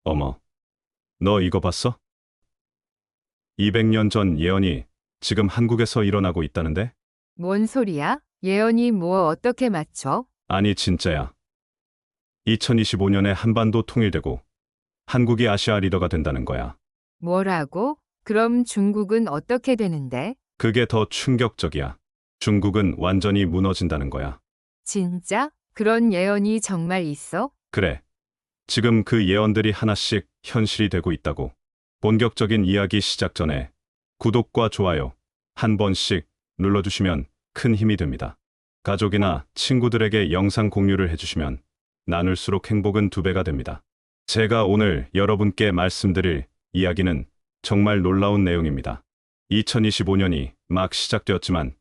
어머, 너 이거 봤어? 200년 전 예언이 지금 한국에서 일어나고 있다는데? 뭔 소리야? 예언이 뭐 어떻게 맞춰? 아니, 진짜야. 2025년에 한반도 통일되고 한국이 아시아 리더가 된다는 거야. 뭐라고? 그럼 중국은 어떻게 되는데? 그게 더 충격적이야. 중국은 완전히 무너진다는 거야. 진짜? 그런 예언이 정말 있어? 그래. 지금 그 예언들이 하나씩 현실이 되고 있다고. 본격적인 이야기 시작 전에 구독과 좋아요 한 번씩 눌러주시면 큰 힘이 됩니다. 가족이나 친구들에게 영상 공유를 해주시면 나눌수록 행복은 2배가 됩니다. 제가 오늘 여러분께 말씀드릴 이야기는 정말 놀라운 내용입니다. 2025년이 막 시작되었지만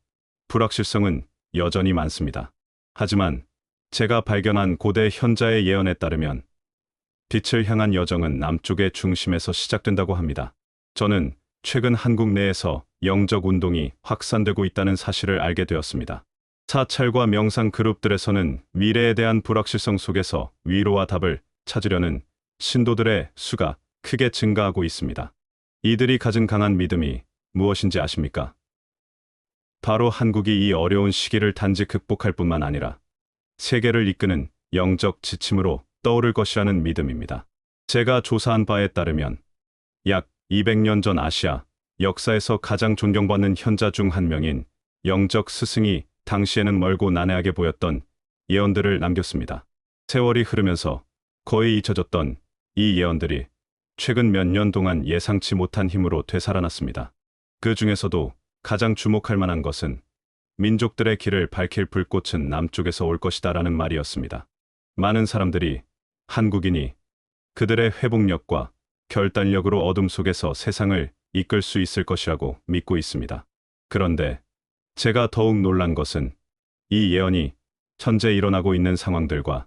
불확실성은 여전히 많습니다. 하지만 제가 발견한 고대 현자의 예언에 따르면 빛을 향한 여정은 남쪽의 중심에서 시작된다고 합니다. 저는 최근 한국 내에서 영적 운동이 확산되고 있다는 사실을 알게 되었습니다. 사찰과 명상 그룹들에서는 미래에 대한 불확실성 속에서 위로와 답을 찾으려는 신도들의 수가 크게 증가하고 있습니다. 이들이 가진 강한 믿음이 무엇인지 아십니까? 바로 한국이 이 어려운 시기를 단지 극복할 뿐만 아니라 세계를 이끄는 영적 지침으로 떠오를 것이라는 믿음입니다. 제가 조사한 바에 따르면 약 200년 전 아시아 역사에서 가장 존경받는 현자 중 한 명인 영적 스승이 당시에는 멀고 난해하게 보였던 예언들을 남겼습니다. 세월이 흐르면서 거의 잊혀졌던 이 예언들이 최근 몇 년 동안 예상치 못한 힘으로 되살아났습니다. 그 중에서도 가장 주목할 만한 것은 민족들의 길을 밝힐 불꽃은 남쪽에서 올 것이다라는 말이었습니다. 많은 사람들이 한국인이 그들의 회복력과 결단력으로 어둠 속에서 세상을 이끌 수 있을 것이라고 믿고 있습니다. 그런데 제가 더욱 놀란 것은 이 예언이 현재 일어나고 있는 상황들과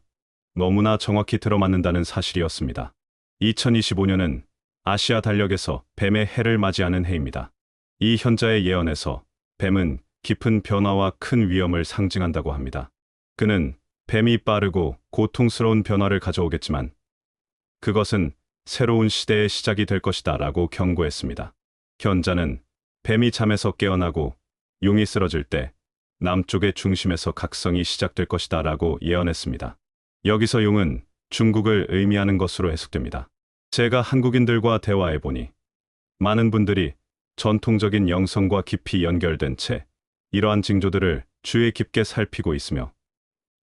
너무나 정확히 들어맞는다는 사실이었습니다. 2025년은 아시아 달력에서 뱀의 해를 맞이하는 해입니다. 이 현자의 예언에서 뱀은 깊은 변화와 큰 위험을 상징한다고 합니다. 그는 뱀이 빠르고 고통스러운 변화를 가져오겠지만 그것은 새로운 시대의 시작이 될 것이다 라고 경고했습니다. 현자는 뱀이 잠에서 깨어나고 용이 쓰러질 때 남쪽의 중심에서 각성이 시작될 것이다 라고 예언했습니다. 여기서 용은 중국을 의미하는 것으로 해석됩니다. 제가 한국인들과 대화해보니 많은 분들이 전통적인 영성과 깊이 연결된 채 이러한 징조들을 주의 깊게 살피고 있으며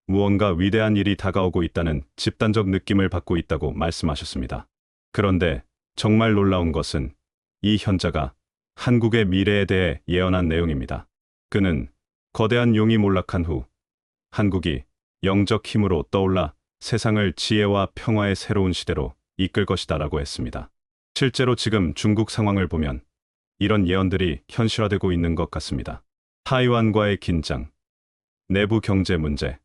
무언가 위대한 일이 다가오고 있다는 집단적 느낌을 받고 있다고 말씀하셨습니다. 그런데 정말 놀라운 것은 이 현자가 한국의 미래에 대해 예언한 내용입니다. 그는 거대한 용이 몰락한 후 한국이 영적 힘으로 떠올라 세상을 지혜와 평화의 새로운 시대로 이끌 것이다 라고 했습니다. 실제로 지금 중국 상황을 보면 이런 예언들이 현실화되고 있는 것 같습니다. 타이완과의 긴장, 내부 경제 문제,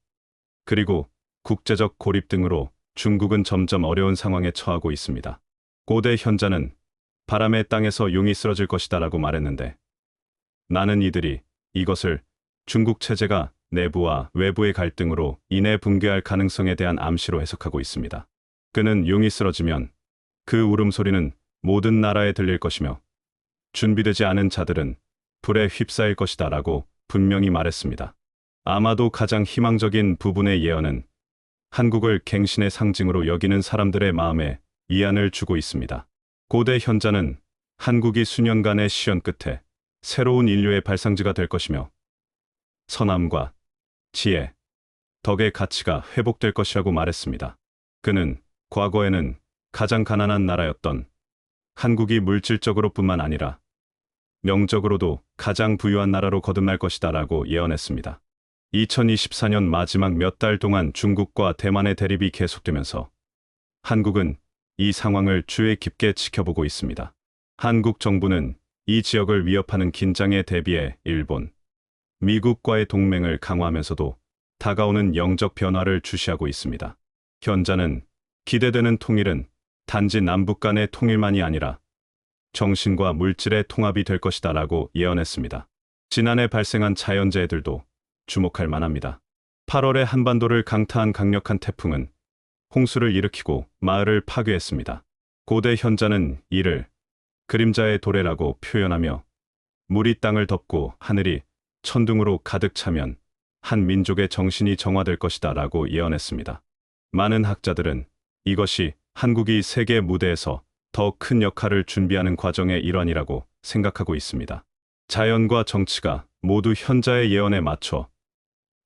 그리고 국제적 고립 등으로 중국은 점점 어려운 상황에 처하고 있습니다. 고대 현자는 바람의 땅에서 용이 쓰러질 것이다 라고 말했는데 나는 이들이 이것을 중국 체제가 내부와 외부의 갈등으로 인해 붕괴할 가능성에 대한 암시로 해석하고 있습니다. 그는 용이 쓰러지면 그 울음소리는 모든 나라에 들릴 것이며 준비되지 않은 자들은 불에 휩싸일 것이다 라고 분명히 말했습니다. 아마도 가장 희망적인 부분의 예언은 한국을 갱신의 상징으로 여기는 사람들의 마음에 위안을 주고 있습니다. 고대 현자는 한국이 수년간의 시련 끝에 새로운 인류의 발상지가 될 것이며 선함과 지혜, 덕의 가치가 회복될 것이라고 말했습니다. 그는 과거에는 가장 가난한 나라였던 한국이 물질적으로뿐만 아니라 명적으로도 가장 부유한 나라로 거듭날 것이다 라고 예언했습니다. 2024년 마지막 몇 달 동안 중국과 대만의 대립이 계속되면서 한국은 이 상황을 주의 깊게 지켜보고 있습니다. 한국 정부는 이 지역을 위협하는 긴장에 대비해 일본, 미국과의 동맹을 강화하면서도 다가오는 영적 변화를 주시하고 있습니다. 현자는 기대되는 통일은 단지 남북 간의 통일만이 아니라 정신과 물질의 통합이 될 것이다 라고 예언했습니다. 지난해 발생한 자연재해들도 주목할 만합니다. 8월에 한반도를 강타한 강력한 태풍은 홍수를 일으키고 마을을 파괴했습니다. 고대 현자는 이를 그림자의 도래라고 표현하며 물이 땅을 덮고 하늘이 천둥으로 가득 차면 한 민족의 정신이 정화될 것이다 라고 예언했습니다. 많은 학자들은 이것이 한국이 세계 무대에서 더 큰 역할을 준비하는 과정의 일환이라고 생각하고 있습니다. 자연과 정치가 모두 현자의 예언에 맞춰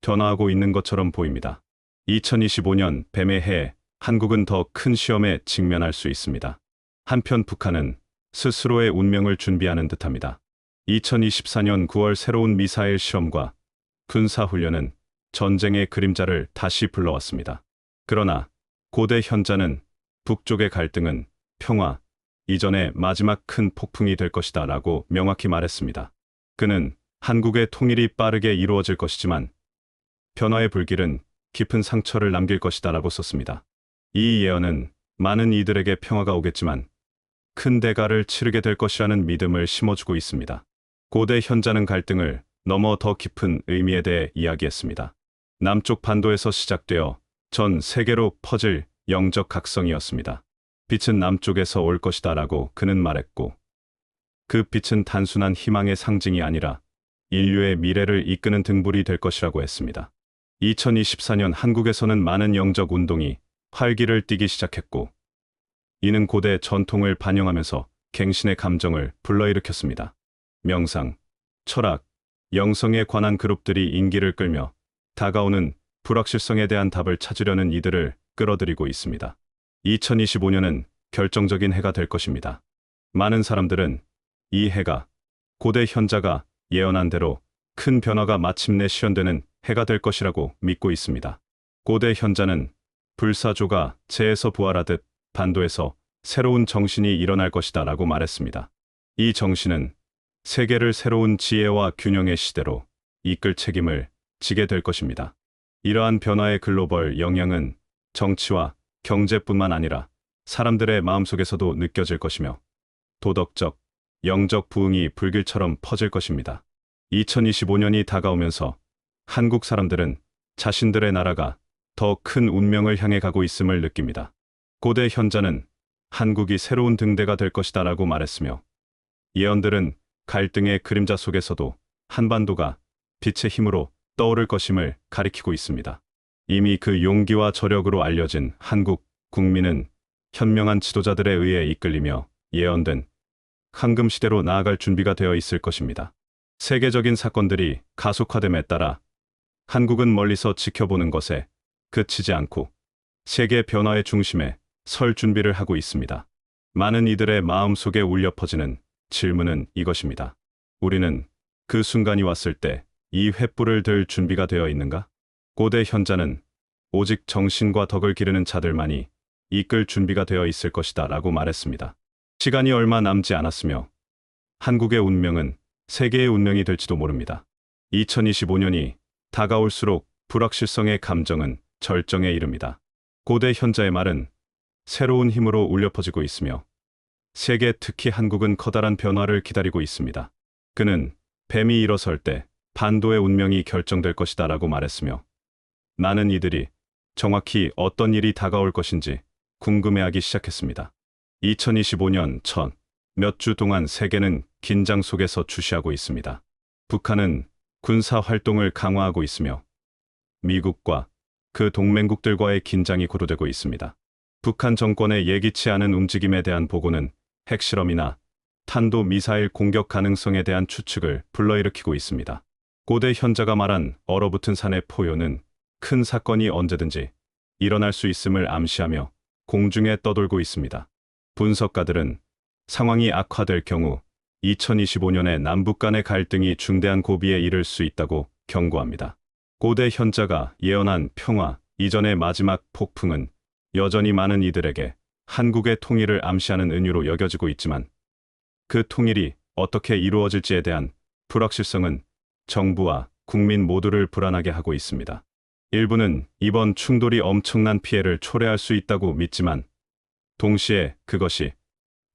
변화하고 있는 것처럼 보입니다. 2025년 뱀의 해에 한국은 더 큰 시험에 직면할 수 있습니다. 한편 북한은 스스로의 운명을 준비하는 듯합니다. 2024년 9월 새로운 미사일 실험과 군사훈련은 전쟁의 그림자를 다시 불러왔습니다. 그러나 고대 현자는 북쪽의 갈등은 평화 이전의 마지막 큰 폭풍이 될 것이다 라고 명확히 말했습니다. 그는 한국의 통일이 빠르게 이루어질 것이지만 변화의 불길은 깊은 상처를 남길 것이다 라고 썼습니다. 이 예언은 많은 이들에게 평화가 오겠지만 큰 대가를 치르게 될 것이라는 믿음을 심어주고 있습니다. 고대 현자는 갈등을 넘어 더 깊은 의미에 대해 이야기했습니다. 남쪽 반도에서 시작되어 전 세계로 퍼질 영적 각성이었습니다. 빛은 남쪽에서 올 것이다 라고 그는 말했고 그 빛은 단순한 희망의 상징이 아니라 인류의 미래를 이끄는 등불이 될 것이라고 했습니다. 2024년 한국에서는 많은 영적 운동이 활기를 띠기 시작했고 이는 고대 전통을 반영하면서 갱신의 감정을 불러일으켰습니다. 명상, 철학, 영성에 관한 그룹들이 인기를 끌며 다가오는 불확실성에 대한 답을 찾으려는 이들을 끌어들이고 있습니다. 2025년은 결정적인 해가 될 것입니다. 많은 사람들은 이 해가 고대 현자가 예언한 대로 큰 변화가 마침내 실현되는 해가 될 것이라고 믿고 있습니다. 고대 현자는 불사조가 재에서 부활하듯 반도에서 새로운 정신이 일어날 것이다 라고 말했습니다. 이 정신은 세계를 새로운 지혜와 균형의 시대로 이끌 책임을 지게 될 것입니다. 이러한 변화의 글로벌 영향은 정치와 경제뿐만 아니라 사람들의 마음속에서도 느껴질 것이며 도덕적, 영적 부흥이 불길처럼 퍼질 것입니다. 2025년이 다가오면서 한국 사람들은 자신들의 나라가 더 큰 운명을 향해 가고 있음을 느낍니다. 고대 현자는 한국이 새로운 등대가 될 것이다 라고 말했으며 예언들은 갈등의 그림자 속에서도 한반도가 빛의 힘으로 떠오를 것임을 가리키고 있습니다. 이미 그 용기와 저력으로 알려진 한국 국민은 현명한 지도자들에 의해 이끌리며 예언된 황금 시대로 나아갈 준비가 되어 있을 것입니다. 세계적인 사건들이 가속화됨에 따라 한국은 멀리서 지켜보는 것에 그치지 않고 세계 변화의 중심에 설 준비를 하고 있습니다. 많은 이들의 마음속에 울려 퍼지는 질문은 이것입니다. 우리는 그 순간이 왔을 때 이 횃불을 들 준비가 되어 있는가? 고대 현자는 오직 정신과 덕을 기르는 자들만이 이끌 준비가 되어 있을 것이다 라고 말했습니다. 시간이 얼마 남지 않았으며 한국의 운명은 세계의 운명이 될지도 모릅니다. 2025년이 다가올수록 불확실성의 감정은 절정에 이릅니다. 고대 현자의 말은 새로운 힘으로 울려 퍼지고 있으며 세계 특히 한국은 커다란 변화를 기다리고 있습니다. 그는 뱀이 일어설 때 반도의 운명이 결정될 것이다 라고 말했으며 많은 이들이 정확히 어떤 일이 다가올 것인지 궁금해하기 시작했습니다. 2025년 첫 몇 주 동안 세계는 긴장 속에서 주시하고 있습니다. 북한은 군사 활동을 강화하고 있으며 미국과 그 동맹국들과의 긴장이 고조되고 있습니다. 북한 정권의 예기치 않은 움직임에 대한 보고는 핵실험이나 탄도 미사일 공격 가능성에 대한 추측을 불러일으키고 있습니다. 고대 현자가 말한 얼어붙은 산의 포효는 큰 사건이 언제든지 일어날 수 있음을 암시하며 공중에 떠돌고 있습니다. 분석가들은 상황이 악화될 경우 2025년에 남북 간의 갈등이 중대한 고비에 이를 수 있다고 경고합니다. 고대 현자가 예언한 평화 이전의 마지막 폭풍은 여전히 많은 이들에게 한국의 통일을 암시하는 은유로 여겨지고 있지만 그 통일이 어떻게 이루어질지에 대한 불확실성은 정부와 국민 모두를 불안하게 하고 있습니다. 일부는 이번 충돌이 엄청난 피해를 초래할 수 있다고 믿지만 동시에 그것이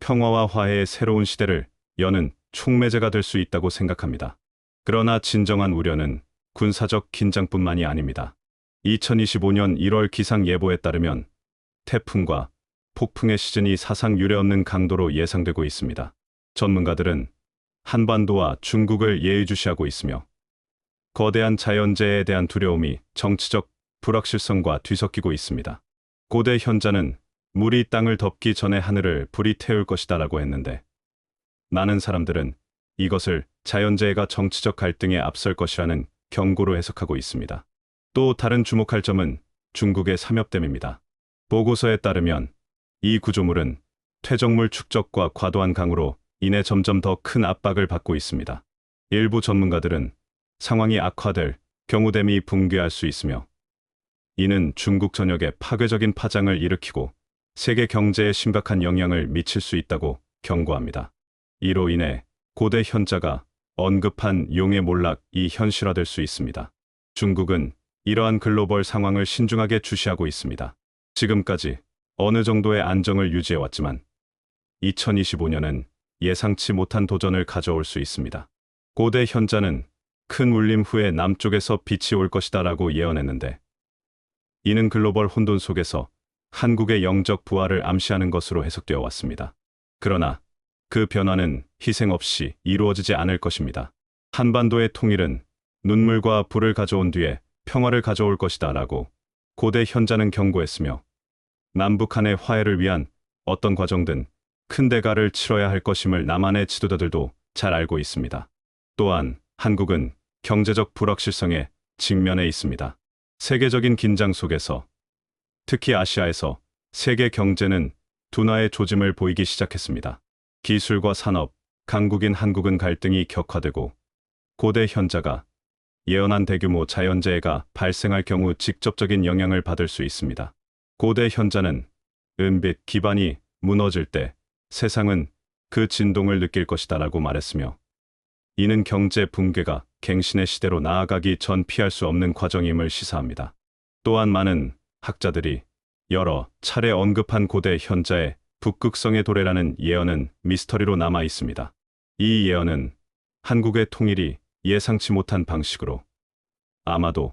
평화와 화해의 새로운 시대를 여는 촉매제가 될 수 있다고 생각합니다. 그러나 진정한 우려는 군사적 긴장뿐만이 아닙니다. 2025년 1월 기상예보에 따르면 태풍과 폭풍의 시즌이 사상 유례없는 강도로 예상되고 있습니다. 전문가들은 한반도와 중국을 예의주시하고 있으며 거대한 자연재해에 대한 두려움이 정치적 불확실성과 뒤섞이고 있습니다. 고대 현자는 물이 땅을 덮기 전에 하늘을 불이 태울 것이다라고 했는데 많은 사람들은 이것을 자연재해가 정치적 갈등에 앞설 것이라는 경고로 해석하고 있습니다. 또 다른 주목할 점은 중국의 삼엽댐입니다. 보고서에 따르면 이 구조물은 퇴적물 축적과 과도한 강우로 인해 점점 더 큰 압박을 받고 있습니다. 일부 전문가들은 상황이 악화될 경우 댐이 붕괴할 수 있으며 이는 중국 전역에 파괴적인 파장을 일으키고 세계 경제에 심각한 영향을 미칠 수 있다고 경고합니다. 이로 인해 고대 현자가 언급한 용의 몰락이 현실화될 수 있습니다. 중국은 이러한 글로벌 상황을 신중하게 주시하고 있습니다. 지금까지 어느 정도의 안정을 유지해왔지만 2025년은 예상치 못한 도전을 가져올 수 있습니다. 고대 현자는 큰 울림 후에 남쪽에서 빛이 올 것이다라고 예언했는데 이는 글로벌 혼돈 속에서 한국의 영적 부활을 암시하는 것으로 해석되어 왔습니다. 그러나 그 변화는 희생 없이 이루어지지 않을 것입니다. 한반도의 통일은 눈물과 불을 가져온 뒤에 평화를 가져올 것이다 라고 고대 현자는 경고했으며 남북 한의 화해를 위한 어떤 과정든 큰 대가를 치러야 할 것임을 남한의 지도자들도 잘 알고 있습니다. 또한 한국은 경제적 불확실성에 직면해 있습니다. 세계적인 긴장 속에서 특히 아시아에서 세계 경제는 둔화의 조짐을 보이기 시작했습니다. 기술과 산업, 강국인 한국은 갈등이 격화되고 고대 현자가 예언한 대규모 자연재해가 발생할 경우 직접적인 영향을 받을 수 있습니다. 고대 현자는 은빛 기반이 무너질 때 세상은 그 진동을 느낄 것이다라고 말했으며 이는 경제 붕괴가 갱신의 시대로 나아가기 전 피할 수 없는 과정임을 시사합니다. 또한 많은 학자들이 여러 차례 언급한 고대 현자의 북극성의 도래라는 예언은 미스터리로 남아 있습니다. 이 예언은 한국의 통일이 예상치 못한 방식으로 아마도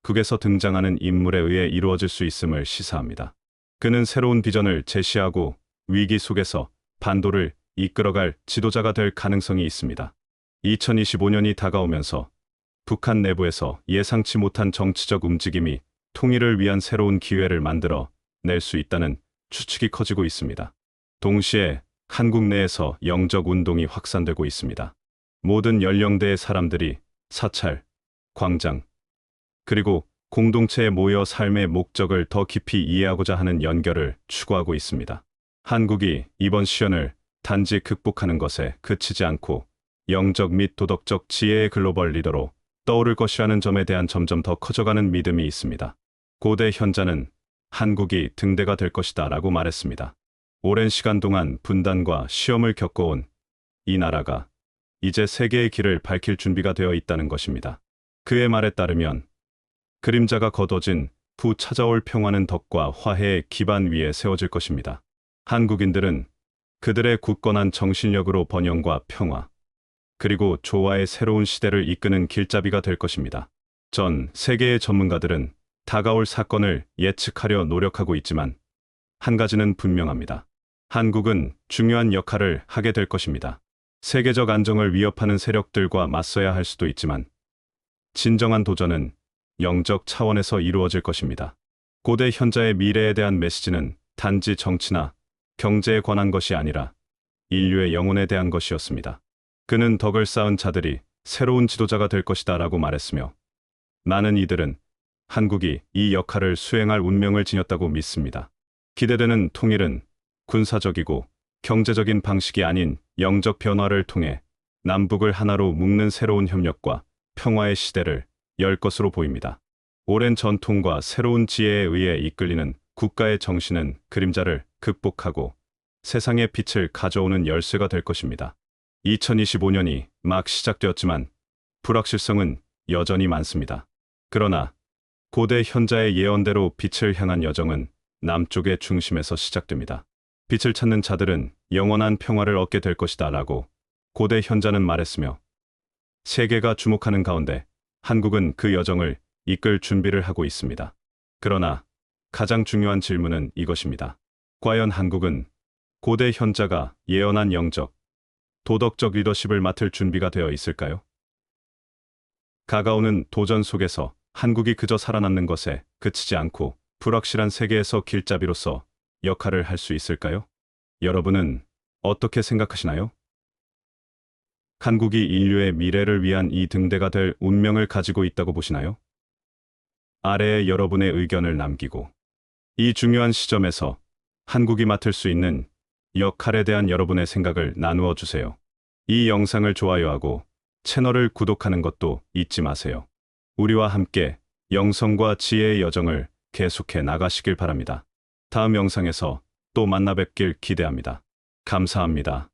극에서 등장하는 인물에 의해 이루어질 수 있음을 시사합니다. 그는 새로운 비전을 제시하고 위기 속에서 반도를 이끌어갈 지도자가 될 가능성이 있습니다. 2025년이 다가오면서 북한 내부에서 예상치 못한 정치적 움직임이 통일을 위한 새로운 기회를 만들어 낼 수 있다는 추측이 커지고 있습니다. 동시에 한국 내에서 영적 운동이 확산되고 있습니다. 모든 연령대의 사람들이 사찰, 광장, 그리고 공동체에 모여 삶의 목적을 더 깊이 이해하고자 하는 연결을 추구하고 있습니다. 한국이 이번 시련을 단지 극복하는 것에 그치지 않고 영적 및 도덕적 지혜의 글로벌 리더로 떠오를 것이라는 점에 대한 점점 더 커져가는 믿음이 있습니다. 고대 현자는 한국이 등대가 될 것이다 라고 말했습니다. 오랜 시간 동안 분단과 시험을 겪어온 이 나라가 이제 세계의 길을 밝힐 준비가 되어 있다는 것입니다. 그의 말에 따르면 그림자가 걷어진 후 찾아올 평화는 덕과 화해의 기반 위에 세워질 것입니다. 한국인들은 그들의 굳건한 정신력으로 번영과 평화, 그리고 조화의 새로운 시대를 이끄는 길잡이가 될 것입니다. 전 세계의 전문가들은 다가올 사건을 예측하려 노력하고 있지만 한 가지는 분명합니다. 한국은 중요한 역할을 하게 될 것입니다. 세계적 안정을 위협하는 세력들과 맞서야 할 수도 있지만 진정한 도전은 영적 차원에서 이루어질 것입니다. 고대 현자의 미래에 대한 메시지는 단지 정치나 경제에 관한 것이 아니라 인류의 영혼에 대한 것이었습니다. 그는 덕을 쌓은 자들이 새로운 지도자가 될 것이다 라고 말했으며 많은 이들은 한국이 이 역할을 수행할 운명을 지녔다고 믿습니다. 기대되는 통일은 군사적이고 경제적인 방식이 아닌 영적 변화를 통해 남북을 하나로 묶는 새로운 협력과 평화의 시대를 열 것으로 보입니다. 오랜 전통과 새로운 지혜에 의해 이끌리는 국가의 정신은 그림자를 극복하고 세상의 빛을 가져오는 열쇠가 될 것입니다. 2025년이 막 시작되었지만 불확실성은 여전히 많습니다. 그러나 고대 현자의 예언대로 빛을 향한 여정은 남쪽의 중심에서 시작됩니다. 빛을 찾는 자들은 영원한 평화를 얻게 될 것이다 라고 고대 현자는 말했으며 세계가 주목하는 가운데 한국은 그 여정을 이끌 준비를 하고 있습니다. 그러나 가장 중요한 질문은 이것입니다. 과연 한국은 고대 현자가 예언한 영적, 도덕적 리더십을 맡을 준비가 되어 있을까요? 다가오는 도전 속에서 한국이 그저 살아남는 것에 그치지 않고 불확실한 세계에서 길잡이로서 역할을 할 수 있을까요? 여러분은 어떻게 생각하시나요? 한국이 인류의 미래를 위한 이 등대가 될 운명을 가지고 있다고 보시나요? 아래에 여러분의 의견을 남기고 이 중요한 시점에서 한국이 맡을 수 있는 역할에 대한 여러분의 생각을 나누어 주세요. 이 영상을 좋아요하고 채널을 구독하는 것도 잊지 마세요. 우리와 함께 영성과 지혜의 여정을 계속해 나가시길 바랍니다. 다음 영상에서 또 만나 뵙길 기대합니다. 감사합니다.